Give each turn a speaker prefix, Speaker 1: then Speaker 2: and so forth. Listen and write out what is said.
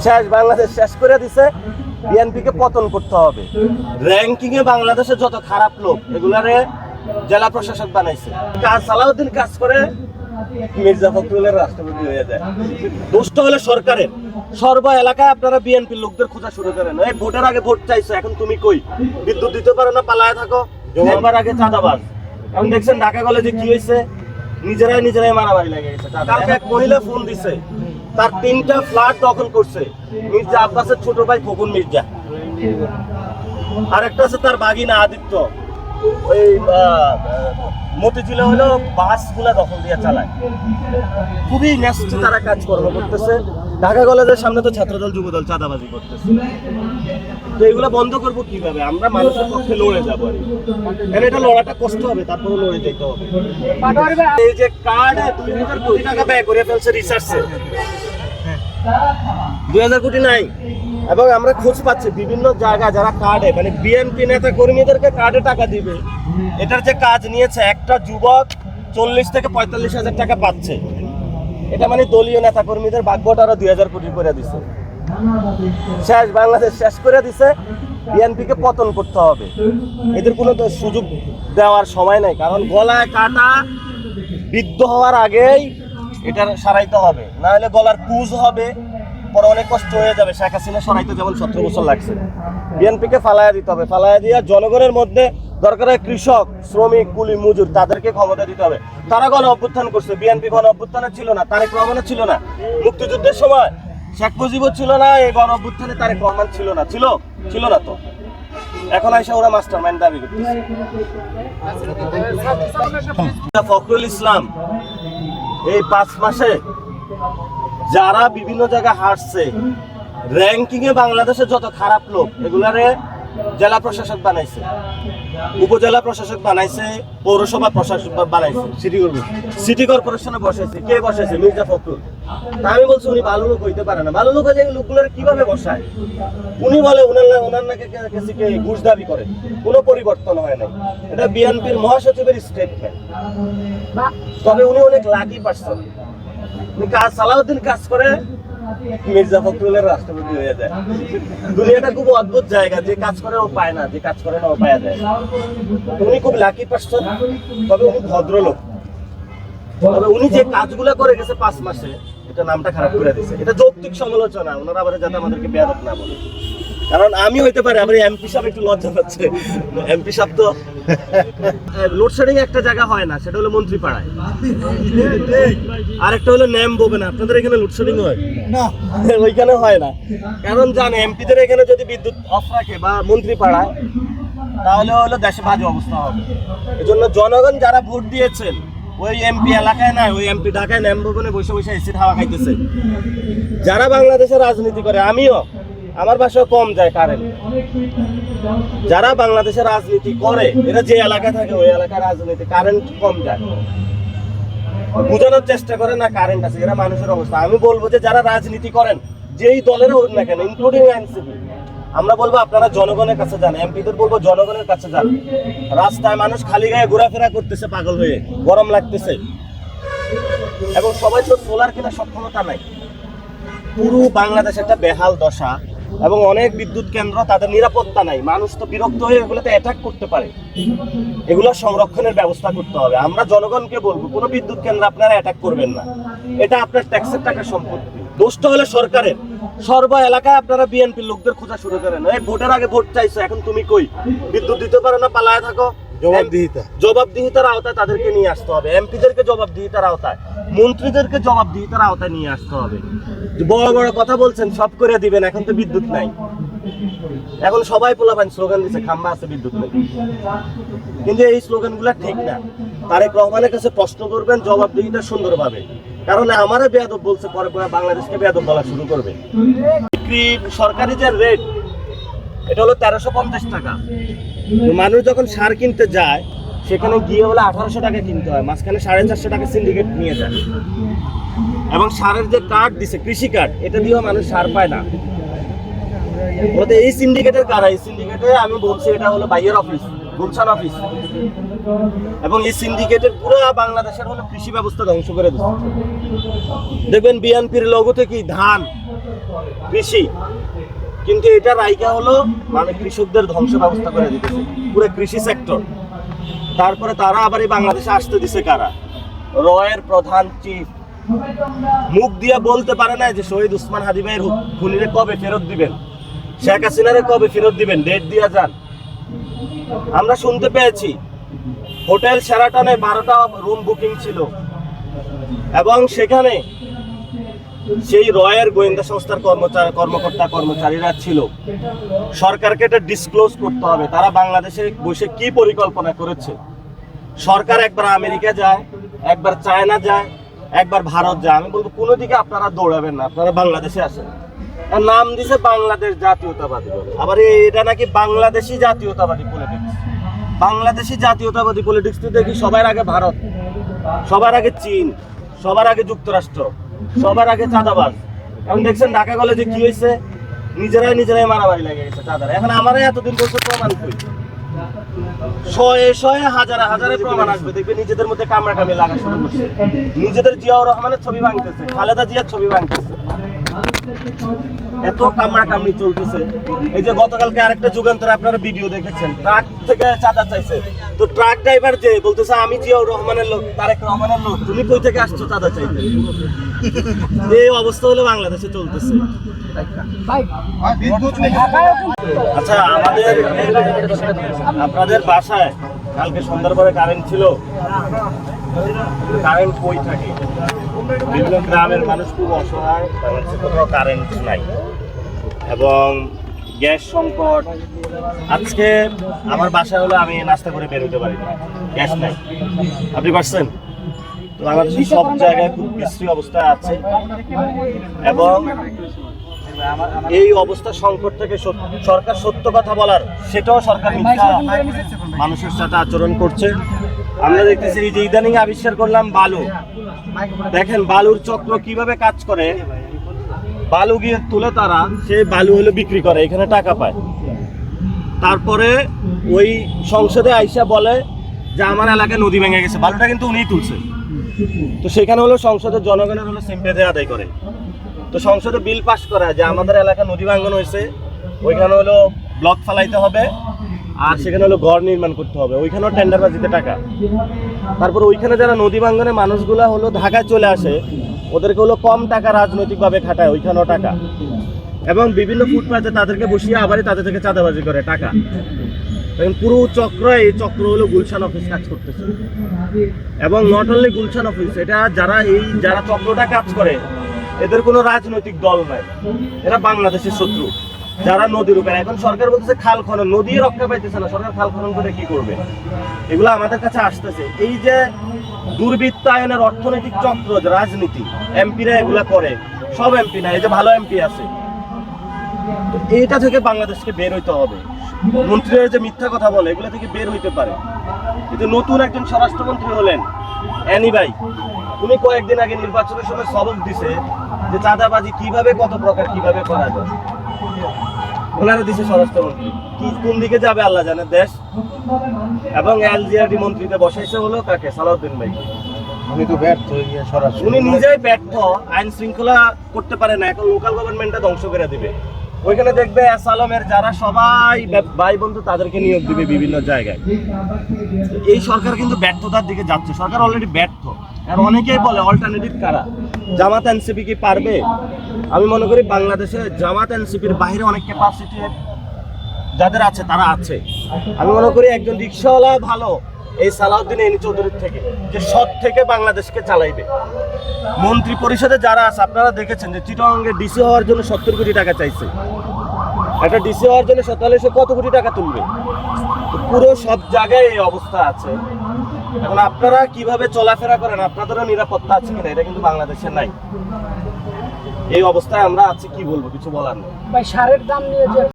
Speaker 1: শেষ, বাংলাদেশ শেষ করে দিছে। বিএনপি কে পতন করতে হবে। র্যাঙ্কিং এ বাংলাদেশের যত খারাপ লোক এগুলারে জেলা প্রশাসক বানাইছে। সালাউদ্দিন কাজ করে মির্জা ফখরুলের রাষ্ট্রপতি হয়ে যায়। দুষ্ট হলে সরকারের সর্ব এলাকায় আপনারা বিএনপির লোকদের খোঁজা শুরু করেন। এই ভোটের আগে ভোট চাইছো, এখন তুমি কই? বিদ্যুৎ দিতে পারো না, পালায় থাকো। জমাবার আগে চাঁদাবাজ। এখন দেখছেন ঢাকা কলেজে কি হয়েছে, নিজেরাই মারামারি লেগে গেছে। কালকে এক মহিলা ফোন দিছে, তার 3টা ফ্ল্যাট দখল করছে মির্জা আব্বাসের ছোট ভাই খোকন মির্জা। আরেকটা আছে তার বাগিনা আদিত্য, ওই মতিঝিলে হলো বাসগুলা দখল দিয়ে চালায়। খুবই ন্যাস্ট তারা কাজকর্ম করতেছে। ঢাকা কলেজের সামনে তো ছাত্রদল যুবদল চাঁদাবাজি করতেছে। তো এগুলো বন্ধ করবো কিভাবে? আমরা মানুষের পক্ষে লড়ে যাবো। এটা লড়াটা কষ্ট হবে, তারপরে লড়ে যেতে হবে। এই যে কার্ড 2000 কোটি টাকা ব্যয় করে ফেলছে রিসার্চে, 2000 কোটি নাই। এবং আমরা খোঁজ পাচ্ছি বিভিন্ন জায়গায় যারা কার্ডে মানে বিএনপি নেতা কর্মীদেরকে কার্ডে টাকা দিবে, এটার যে কাজ নিয়েছে একটা যুবক 40 থেকে 45 হাজার টাকা পাচ্ছে। এটা মানে দলীয় নেতা কর্মীদের ভাগ্যটা আরো 2000 কোটি করে দিছে। শেষ, বাংলাদেশ শেষ করে দিছে। বিএনপি কে পতন করতে হবে। এদের কোনো তো সুযোগ দেওয়ার সময় নাই, কারণ গলায় কাটা বিদ্ধ হওয়ার আগেই এটা সারাইতে হবে, না হলে গলার কুজ হবে, পরে অনেক কষ্ট হয়ে যাবে। শেখ হাসিনা সরাইতে যেমন 17 বছর লাগছে। বিএনপি কে ফালাইয়া দিতে হবে। ফালাইয়া দিয়ে জনগণের মধ্যে দরকার হয় কৃষক, শ্রমিক, কুলি, মজুর, তাদেরকে ক্ষমতা দিতে হবে। তারা গণ অভ্যুত্থান করছে, বিএনপি গণ অভ্যুত্থানে ছিল না, তারেক রহমানের ছিল না। মুক্তিযুদ্ধের সময় শেখ মুজিবুর ছিল না, এই গণ অভ্যুত্থানে তারেক রহমান ছিল না। ছিল না তো। এখন আইসা ওরা মাস্টার মাইন্ড দাবি করতেছে। ফখরুল ইসলাম এই 5 মাসে যারা বিভিন্ন জায়গায় হারছে, র্যাঙ্কিং এ বাংলাদেশের যত খারাপ লোক এগুলারে জেলা প্রশাসক বানাইছে, উপজেলা প্রশাসক বানাইছে, পৌরসভা প্রশাসক বানাইছে, সিটি কর্পোরেশনে বসাইছে। কে বসাইছে? মির্জা ফখরুল। তা আমি বলছি উনি ভালো লোক হইতে পারে না। ভালো লোক হয়ে এই লোকগুলোর কিভাবে বসায়? উনি বলে ওনার নাকি ঘুষ দাবি করে। কোনো পরিবর্তন হয় নাই। এটা বিএনপির মহাসচিবের স্টেটমেন্ট। তবে উনি অনেক লাকি পারসন। সালাউদ্দিন কাজ করে মির্জা ফখরুলের রাষ্ট্রপতি হয়ে যায়। দুনিয়াটা খুব অদ্ভুত জায়গা, যে কাজ করে ও পায় না, যে কাজ করে না ও পায় যায়। উনি খুব লাকি পারসন, তবে উনি ভদ্রলোক। তবে উনি যে কাজগুলো করে গেছে 5 মাসে, এটা নামটা খারাপ করে দিয়েছে। এটা যৌক্তিক সমালোচনা, ওনারা আবার যাতে আমাদেরকে বেয়াদব না বলে। কারণ আমি হইতে পারে, আমার এমপি সাহেব একটু লজ্জা পাচ্ছে। এমপি সাহেব তো লোডশেডিং একটা জায়গা হয় না, সেটা হলো মন্ত্রীপাড়ায়। আর একটা হলো ন্যাম ববে না। আপনাদের এখানে লোডশেডিং হয় না? ওইখানে হয় না। কারণ জানে এমপিদের এখানে যদি বিদ্যুৎ অফ রাখে বা মন্ত্রীপাড়ায়, তাহলে হলো দেশে বাজে অবস্থা হবে। এজন্য জনগণ যারা ভোট দিয়েছেন, ওই এমপি এলাকায় নাই, ওই এমপি ঢাকায় ন্যাম ভবনে বসে বসে এসির হাওয়া খাইতেছে। যারা বাংলাদেশের রাজনীতি করে, আমিও, আমার বাসায় কম যায় কারেন্ট। যারা বাংলাদেশের রাজনীতি করে, এরা যে এলাকায় থাকে ওই এলাকার রাজনীতি কারেন্ট কম যায়, বোঝানোর চেষ্টা করে না কারেন্ট আছে। এরা মানুষের অবস্থা। আমি বলবো যে যারা রাজনীতি করেন, যেই দলের হোক না কেন, ইনক্লুডিং এনসিপি, আমরা বলবো আপনারা জনগণের কাছে যান। এমপিদের বলবো জনগণের কাছে যান। রাস্তায় মানুষ খালি গায়ে ঘোরাফেরা করতেছে পাগল হয়ে, গরম লাগতেছে। এবং সবাই তো সোলার কেনার সক্ষমতা নাই। পুরো বাংলাদেশ একটা বেহাল দশা, এবং অনেক বিদ্যুৎ কেন্দ্র তাদের নিরাপত্তা নাই। মানুষ তো বিরক্ত হয়ে এগুলোতে অ্যাটাক করতে পারে। এগুলো সংরক্ষণের ব্যবস্থা করতে হবে। আমরা জনগণকে বলবো কোনো বিদ্যুৎ কেন্দ্র আপনারা অ্যাটাক করবেন না। এটা আপনার ট্যাক্সের টাকার সম্পত্তি। দুষ্ট হলে সরকারের সর্ব এলাকায় আপনারা বিএনপির লোকদের খোঁজা শুরু করেন। এই ভোটের আগে ভোট চাইছো, এখন তুমি কই? বিদ্যুৎ দিতে পারো না, পালায় থাকো। জবাবদিহিতার আওতায় তাদেরকে নিয়ে আসতে হবে। এমপিদেরকে জবাবদিহিতার আওতায়, মন্ত্রীদেরকে জবাবদিহিতার আওতায় নিয়ে আসতে হবে। বড় বড় কথা বলছেন, সব করে দিবেন, এখন তো বিদ্যুৎ নাই। এখন সবাই পোলাপান স্লোগান দিচ্ছে খাম্বা আছে, বিদ্যুৎ নেই। কিন্তু এই স্লোগানগুলো ঠিক না। তারেক রহমানের কাছে প্রশ্ন করবেন, জবাবদিহিতা সুন্দরভাবে। কারণ আমারে বেয়াদব বলছে, পরে পরে বাংলাদেশকে বেয়াদব বলা শুরু করবে। সরকারি যে রেট, এটা হলো 1350 টাকা। মানুষ যখন সার কিনতে যায়, সেখানে গিয়ে হলে 1800 টাকা কিনতে হয়, মাঝখানে 450 টাকা সিন্ডিকেট নিয়ে যায়। এবং সারের যে কার্ড দিছে, কৃষি কার্ড, এটা দিয়েও মানুষ সার পায় না। বলতে এই সিন্ডিকেটের কারা? এই সিন্ডিকেটে আমি বলছি এটা হলো বাইয়ের অফিস, গুলশান অফিস। এবং এই সিন্ডিকেটের পুরো বাংলাদেশের হলো কৃষি ব্যবস্থা ধ্বংস করে দিচ্ছে। দেখবেন বিএনপির লোগোতে কি ধান, কৃষি, কিন্তু এটা রাইকা হলো মানে কৃষকদের ধ্বংস ব্যবস্থা করে দিতেছে পুরো কৃষি সেক্টর। তারপরে তারা আবার এই বাংলাদেশে আসতে দিছে কারা? রয়ের প্রধান চিফ মুখ দিয়ে বলতে পারে না যে শহীদ উসমান হাদি ভাইয়ের খুনিরে কবে ফেরত দিবেন, শেখ হাসিনারে কবে ফেরত দিবেন, ডেট দিয়া যান। আমরা শুনতে পেয়েছি হোটেল শেরাটনে 12টা রুম বুকিং ছিল এবং সেখানে সেই রয়ের গোয়েন্দা সংস্থার কর্মকর্তা কর্মচারীরা ছিল। সরকারকে এটা ডিসক্লোজ করতে হবে তারা বাংলাদেশে বসে কি পরিকল্পনা করেছে। সরকার একবার আমেরিকা যায়, একবার চায়না যায়, একবার ভারত যায়। আমি বলবো কোনো দিকে আপনারা দৌড়াবেন না, আপনারা বাংলাদেশে আসেন। আর নাম দিছে বাংলাদেশ জাতীয়তাবাদী বলে, আবার এটা নাকি বাংলাদেশি জাতীয়তাবাদী পলিটিক্স। বাংলাদেশি জাতীয়তাবাদী পলিটিক্স তো দেখি সবার আগে ভারত, সবার আগে চীন, সবার আগে যুক্তরাষ্ট্র, সবার আগে চাঁদাবাজ। এখন দেখছেন ঢাকা কলেজে কি হয়েছে, নিজেরাই মারামারি লেগে গেছে চাঁদারা। এখন আমারই এতদিন বলছে প্রমাণ কই, শয়ে হাজারে প্রমাণ আসবে, দেখবে নিজেদের মধ্যে কামড়াকামি লাগা শুরু করছে। নিজেদের জিয়াউর রহমানের ছবি ভাঙতেছে, খালেদা জিয়ার ছবি ভাঙতেছে, এত কামড়াকামড়ি চলতেছে। এই যে গতকালকে আরেকটা যুগান্তর আপনারা ভিডিও দেখেছেন, ট্রাক থেকে চাঁদা চাইছে, তো ট্রাক ড্রাইভার যে বলতেছে আমি জিয়াউর রহমানের লোক, তারেক রহমানের লোক, তুমি কই থেকে আসছো চাঁদা চাইতে? এই অবস্থা হলো বাংলাদেশে চলতেছে। আচ্ছা, আপনাদের বাসায় কালকে সন্ধ্যার পরে কারেন্ট ছিল, কারেন্ট কই থাকে? বিভিন্ন গ্রামের মানুষ খুব অসহায়, কোথাও কারেন্ট নাই এবং গ্যাস সংকট। আজকে আমার বাসায় হলো আমি নাস্তা করে বের হতে পারি না, গ্যাস নাই। আপনি পারছেন? তো বাংলাদেশের সব জায়গায় খুব বিশ্রী অবস্থা আছে এবং এই অবস্থা সংকট থেকে সরকার সত্য কথা বলার, সেটাও সরকার মিথ্যা মানুষের সাথে আচরণ করছে। আমরা দেখতেছি এই যে ইদানিং আবিষ্কার করলাম বালু, দেখেন বালুর চক্র কিভাবে কাজ করে। বালু গিয়ে তুলে তারা সেই বালু হলো বিক্রি করে, এখানে টাকা পায়। তারপরে ওই সংসদে আইসা বলে যে আমার এলাকায় নদী ভেঙে গেছে, বালুটা কিন্তু উনিই তুলছে। তো সেখানে হলো সংসদের জনগণের হলো সিম্পেথি আদায় করে, তো সংসদে বিল পাস করা যে আমাদের এলাকা নদী ভাঙ্গন হয়েছে, ওইখানে হলো ব্লক ফালাইতে হবে আর সেখানে হলো ঘর নির্মাণ করতে হবে, ওইখানেও টেন্ডারবাজিতে টাকা। তারপর ওইখানে যারা নদী ভাঙ্গনের মানুষগুলা হলো ঢাকায় চলে আসে, ওদেরকে হলো কম টাকা রাজনৈতিকভাবে খাটায়, ওইখানেও টাকা। এবং বিভিন্ন ফুটপাতে তাদেরকে বসিয়ে আবারই তাদের থেকে চাঁদাবাজি করে টাকা। পুরো চক্র, এই চক্র হলো গুলশান অফিস কাজ করতেছে। এবং নট অনলি গুলশান অফিস, এটা যারা চক্রটা কাজ করে এদের কোনো রাজনৈতিক দল নাই, এরা বাংলাদেশের শত্রু যারা নদীর উপরে। এখন সরকার বলতেছে খাল খনন, নদী রক্ষা পাইতেছে না, সরকার খাল খনন করে কি করবে? এগুলো আমাদের কাছে আসতেছে। এই যে দুর্বৃত্তায়নের অর্থনৈতিক চক্র, রাজনীতি, এমপিরা এগুলা করে, সব এমপি না, এই যে ভালো এমপি আছে, এইটা থেকে বাংলাদেশকে বের হইতে হবে। মন্ত্রীরা যে মিথ্যা কথা বলে এগুলো থেকে বের হইতে পারে। কিন্তু নতুন একজন স্বরাষ্ট্রমন্ত্রী হলেন অ্যানি ভাই, উনি কয়েকদিন আগে নির্বাচনের সময় সবক দিছে যে চাঁদাবাজি কিভাবে, কত প্রকার কিভাবে করা যায়। ওনারা দিছে স্বরাষ্ট্রমন্ত্রী, কি কোন দিকে যাবে আল্লাহ জানে দেশ। এবং এলজিআরডি মন্ত্রীতে বসাইছে হলো কাকে? সালাউদ্দিন ভাই। উনি তো ব্যর্থ, উনি নিজেই ব্যর্থ, আইন শৃঙ্খলা করতে পারে না, এখন লোকাল গভর্নমেন্টটা ধ্বংস করে দিবে। ওইখানে দেখবে আসালমের যারা সবাই ভাই বন্ধু তাদেরকে নিয়োগ দিবে বিভিন্ন জায়গায়। এই সরকার কিন্তু ব্যর্থতার দিকে যাচ্ছে, সরকার অলরেডি ব্যর্থ। আর অনেকেই বলে অল্টারনেটিভ কারা? জামাত এনসিপি কি পারবে? আমি মনে করি বাংলাদেশে জামাত এনসিপির বাইরে অনেক ক্যাপাসিটি যাদের আছে তারা আছে। আমি মনে করি একজন রিক্সাওয়ালা ভালো এই সালাউদ্দিন এনি চৌধুরীর থেকে, যে সৎ থেকে বাংলাদেশকে চালাইবে। মন্ত্রী পরিষদে যারা আছে আপনারা দেখেছেন যে চিটাগাংয়ে ডিসি হওয়ার জন্য 70 কোটি টাকা চাইছে। একটা ডিসি হওয়ার জন্য 47 কত কোটি টাকা তুলবে? পুরো সব জায়গায় এই অবস্থা আছে। এখন আপনারা কিভাবে চলাফেরা করেন, আপনাদেরও নিরাপত্তা আছে কিনা, এটা কিন্তু বাংলাদেশে নাই। এই অবস্থায় আমরা আছি, কি বলবো, কিছু বলার নেই।
Speaker 2: ভাই সারের দাম নিয়ে যে